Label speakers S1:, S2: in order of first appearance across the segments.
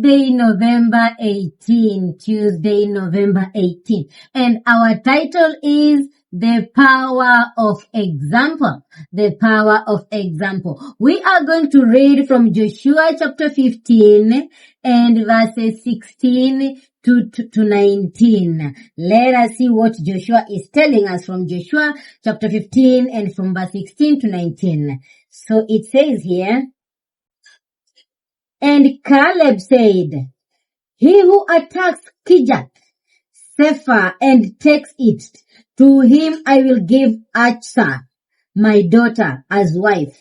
S1: Tuesday, November 18. Tuesday, November 18. And our title is The Power of Example. The Power of Example. We are going to read from Joshua chapter 15 and verses 16 to 19. Let us see what Joshua is telling us from Joshua chapter 15 and from verse 16 to 19. So it says here, and Caleb said, he who attacks Kirjath Sepher and takes it, to him I will give Achsah, my daughter, as wife.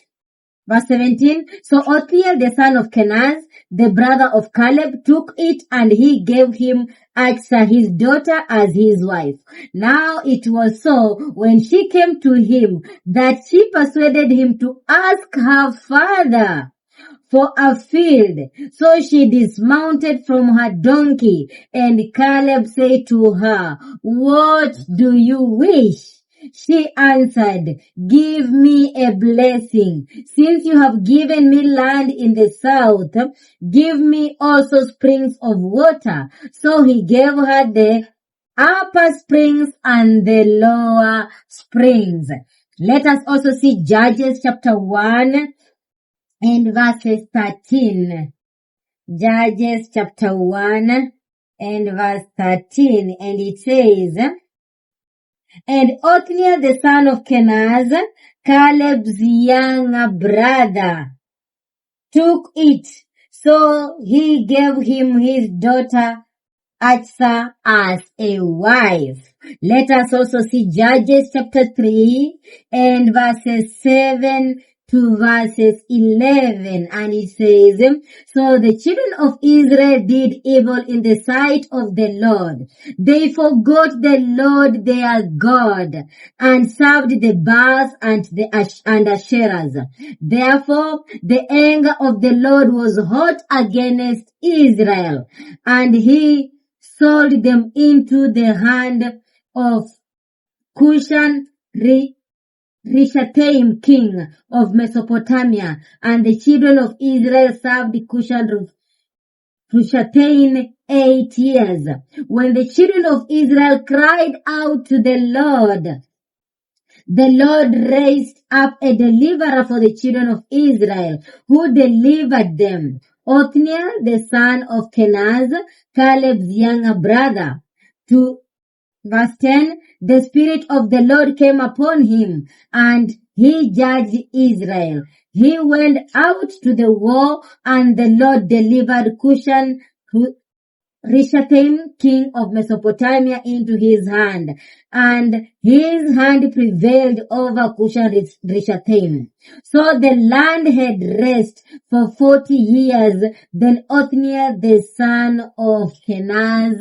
S1: Verse 17, so Othniel the son of Kenaz, the brother of Caleb, took it and he gave him Achsah his daughter as his wife. Now it was so when she came to him that she persuaded him to ask her father for a field. So she dismounted from her donkey, and Caleb said to her, what do you wish? She answered, give me a blessing. Since you have given me land in the south, give me also springs of water. So he gave her the upper springs and the lower springs. Let us also see Judges chapter 1 and verses 13. Judges chapter 1 and verse 13. And it says, and Othniel the son of Kenaz, Caleb's younger brother, took it. So he gave him his daughter Achsah as a wife. Let us also see Judges chapter 3 and verses 7 to verses 11, and it says, so the children of Israel did evil in the sight of the Lord. They forgot the Lord their God and served the Baals and the Asherahs. Therefore, the anger of the Lord was hot against Israel, and he sold them into the hand of Cushan Rishathaim, king of Mesopotamia, and the children of Israel served Cushan Rishathaim 8 years. When the children of Israel cried out to the Lord raised up a deliverer for the children of Israel, who delivered them. Othniel, the son of Kenaz, Caleb's younger brother. To verse 10, the Spirit of the Lord came upon him, and he judged Israel. He went out to the war, and the Lord delivered Cushan Rishathaim, king of Mesopotamia, into his hand, and his hand prevailed over Cushan Rishathaim. So the land had rest for 40 years. Then Othniel, the son of Kenaz,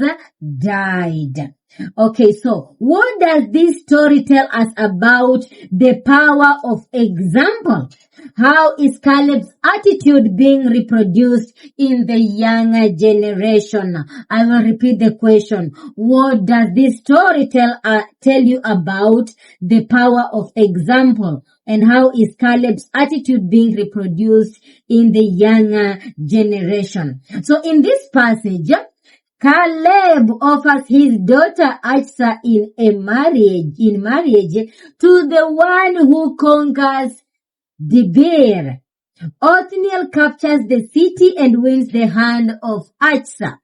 S1: died. Okay, so what does this story tell us about the power of example? How is Caleb's attitude being reproduced in the younger generation? I will repeat the question. What does this story tell you about the power of example? And how is Caleb's attitude being reproduced in the younger generation? So in this passage, Caleb offers his daughter Achsah in marriage to the one who conquers Debir. Othniel captures the city and wins the hand of Achsah.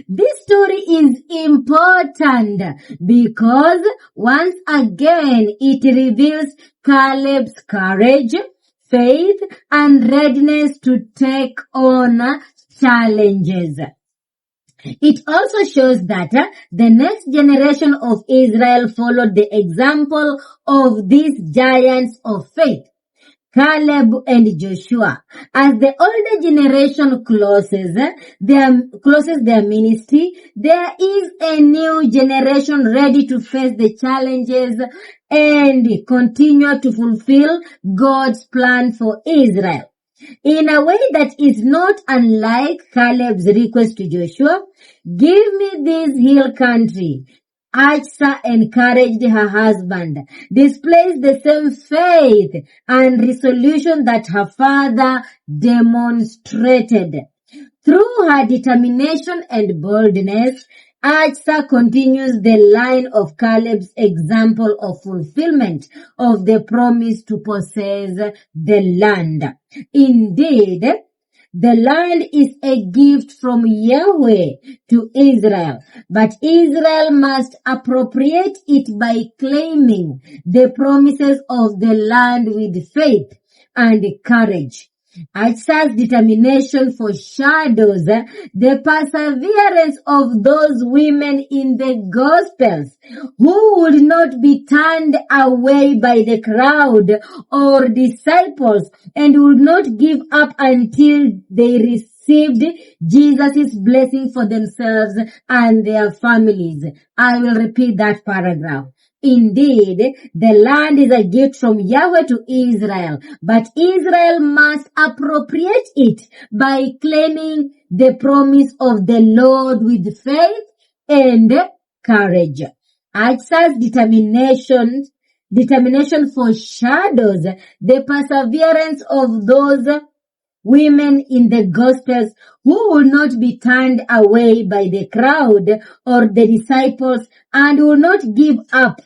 S1: This story is important because once again it reveals Caleb's courage, faith, and readiness to take on challenges. It also shows that the next generation of Israel followed the example of these giants of faith, Caleb and Joshua. As the older generation closes their ministry, there is a new generation ready to face the challenges and continue to fulfill God's plan for Israel. In a way that is not unlike Caleb's request to Joshua, give me this hill country. Achsah encouraged her husband, displays the same faith and resolution that her father demonstrated. Through her determination and boldness, Achsah continues the line of Caleb's example of fulfillment of the promise to possess the land. Indeed, the land is a gift from Yahweh to Israel, but Israel must appropriate it by claiming the promises of the land with faith and courage. Achsah's determination foreshadows the perseverance of those women in the Gospels who would not be turned away by the crowd or disciples and would not give up until they received Jesus' blessing for themselves and their families. I will repeat that paragraph. Indeed, the land is a gift from Yahweh to Israel, but Israel must appropriate it by claiming the promise of the Lord with faith and courage. Achsah's determination foreshadows the perseverance of those women in the Gospels who will not be turned away by the crowd or the disciples and will not give up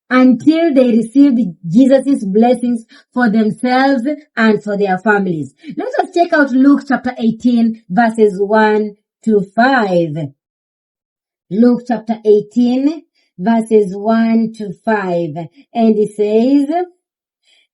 S1: until they received Jesus' blessings for themselves and for their families. Let us check out Luke chapter 18 verses 1 to 5. Luke chapter 18 verses 1 to 5. And it says,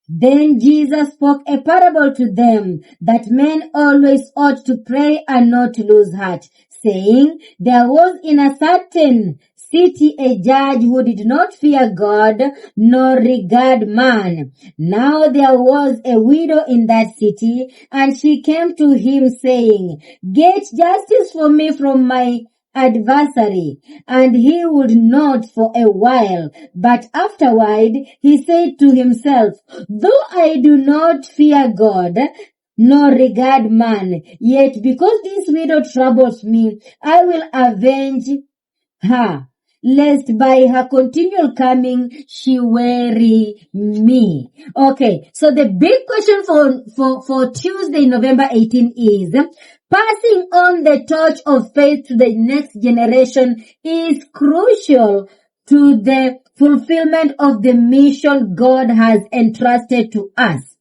S1: Then Jesus spoke a parable to them that men always ought to pray and not lose heart, saying, There was in a certain city a judge who did not fear God nor regard man. Now there was a widow in that city, and she came to him saying, Get justice for me from my adversary. And he would not for a while, but afterward he said to himself, Though I do not fear God, nor regard man, yet because this widow troubles me, I will avenge her, lest by her continual coming she weary me. Okay, so the big question for Tuesday, November 18 is, passing on the torch of faith to the next generation is crucial to the fulfillment of the mission God has entrusted to us.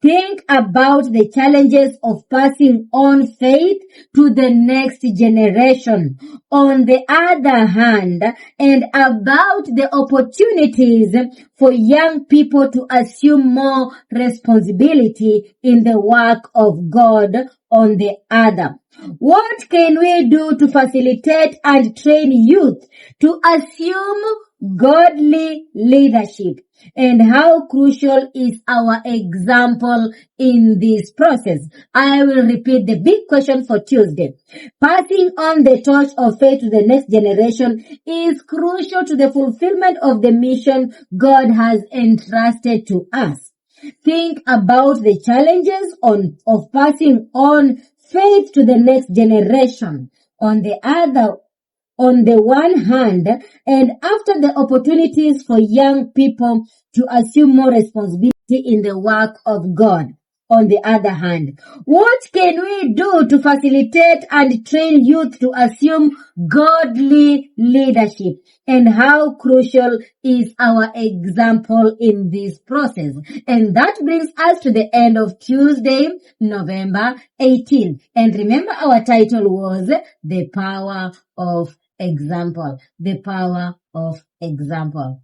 S1: Think about the challenges of passing on faith to the next generation, on the other hand, and about the opportunities for young people to assume more responsibility in the work of God on the other. What can we do to facilitate and train youth to assume godly leadership? And how crucial is our example in this process? I will repeat the big question for Tuesday. Passing on the torch of faith to the next generation is crucial to the fulfillment of the mission God has entrusted to us. Think about the challenges of passing on faith to the next generation. On the one hand, and after the opportunities for young people to assume more responsibility in the work of God. On the other hand, what can we do to facilitate and train youth to assume godly leadership? And how crucial is our example in this process? And that brings us to the end of Tuesday, November 18. And remember, our title was The Power of Example. The Power of Example.